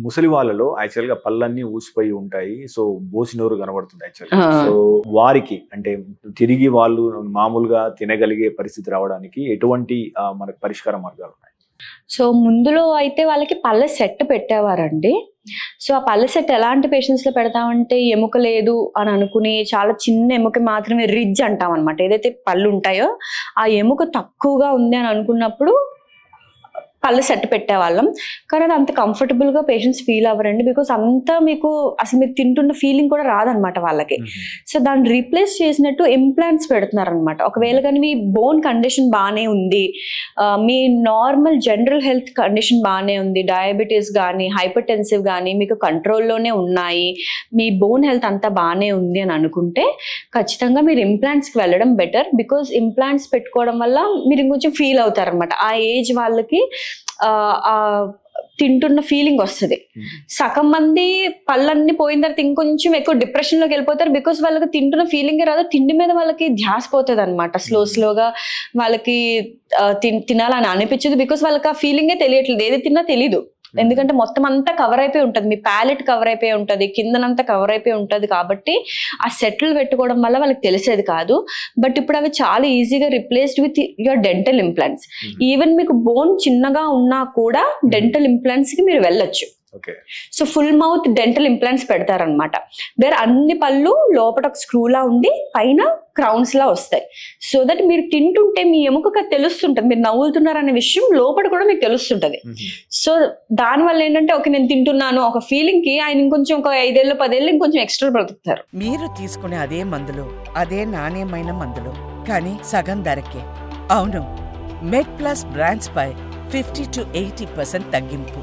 ముసలి వాళ్ళలో యాక్చువల్ గా పళ్ళన్నీ ఊసిపోయి ఉంటాయి. సో బోసినోరు కనబడుతుంది యాక్చువల్. సో వారికి అంటే తిరిగి వాళ్ళు మామూలుగా తినగలిగే పరిస్థితి రావడానికి ఎటువంటి మనకు పరిష్కార మార్గాలు ఉన్నాయి? సో ముందులో అయితే వాళ్ళకి పళ్ళ సెట్ పెట్టేవారండి. సో ఆ పళ్ళ సెట్ ఎలాంటి పేషెంట్స్ లో పెడతామంటే ఎముక లేదు అని అనుకుని చాలా చిన్న ఎముక మాత్రమే రిడ్జ్ అంటాం అనమాట. ఏదైతే పళ్ళు ఉంటాయో ఆ ఎముక తక్కువగా ఉంది అని అనుకున్నప్పుడు పళ్ళ సెట్ పెట్టేవాళ్ళం. కానీ అది అంత కంఫర్టబుల్గా పేషెంట్స్ ఫీల్ అవ్వరండి. బికాస్ అంతా మీకు అసలు మీరు తింటున్న ఫీలింగ్ కూడా రాదనమాట వాళ్ళకి. సో దాన్ని రీప్లేస్ చేసినట్టు ఇంప్లాంట్స్ పెడుతున్నారు అనమాట. ఒకవేళ కానీ మీ బోన్ కండిషన్ బాగానే ఉంది, మీ నార్మల్ జనరల్ హెల్త్ కండిషన్ బాగానే ఉంది, డయాబెటీస్ కానీ హైపర్ టెన్సివ్ కానీ మీకు కంట్రోల్లోనే ఉన్నాయి, మీ బోన్ హెల్త్ అంతా బాగానే ఉంది అని అనుకుంటే ఖచ్చితంగా మీరు ఇంప్లాంట్స్కి వెళ్ళడం బెటర్. బికాస్ ఇంప్లాంట్స్ పెట్టుకోవడం వల్ల మీరు ఇంకొంచెం ఫీల్ అవుతారు అనమాట. ఆ ఏజ్ వాళ్ళకి తింటున్న ఫీలింగ్ వస్తుంది. సగం మంది పళ్ళన్నీ పోయిన తర్వాత ఇంకొంచెం ఎక్కువ డిప్రెషన్ లోకి వెళ్ళిపోతారు. బికాస్ వాళ్ళకి తింటున్న ఫీలింగే రాదు, తిండి మీద వాళ్ళకి ధ్యాస పోతుంది అనమాట. స్లోగా వాళ్ళకి తినాలని అనిపించదు. బికాస్ వాళ్ళకి ఆ ఫీలింగే తెలియట్లేదు, ఏది తిన్నా తెలీదు. ఎందుకంటే మొత్తం అంతా కవర్ అయిపోయి ఉంటుంది, మీ ప్యాలెట్ కవర్ అయిపోయి ఉంటుంది, కిందనంతా కవర్ అయిపోయి ఉంటుంది. కాబట్టి ఆ సెటిల్ పెట్టుకోవడం వల్ల వాళ్ళకి తెలిసేది కాదు. బట్ ఇప్పుడు అవి చాలా ఈజీగా replaced with your dental implants. Even మీకు బోన్ చిన్నగా ఉన్నా కూడా డెంటల్ ఇంప్లాంట్స్ కి మీరు వెళ్ళొచ్చు. So full mouth dental implants పెడతారనమాట. వేరే అన్ని పళ్ళు లోపల ఒక స్క్రూలా ఉండి పైన క్రౌన్స్ లా వస్తాయి. సో దట్ మీరు తింటుంటే మీ ఎముకగా తెలుస్తుంటది, మీరు నవ్వులుతున్నారు అనే విషయం లోపల కూడా మీకు తెలుస్తుంటది. సో దానివల్ల ఏంటంటే ఓకే నేను తింటున్నాను ఒక ఫీలింగ్ కి ఆయన ఇంకొంచెం ఒక 5 ఏళ్ళు 10 ఏళ్ళు ఇంకొంచెం ఎక్స్ట్రా బ్రతుకుతారు. మీరు తీసుకునే అదే మందులు, అదే నాణ్యమైన మందులు, కానీ సగం ధరకే. అవును, మెడ్ ప్లస్ బ్రాండ్స్ పై 50 to 80% తగ్గింపు.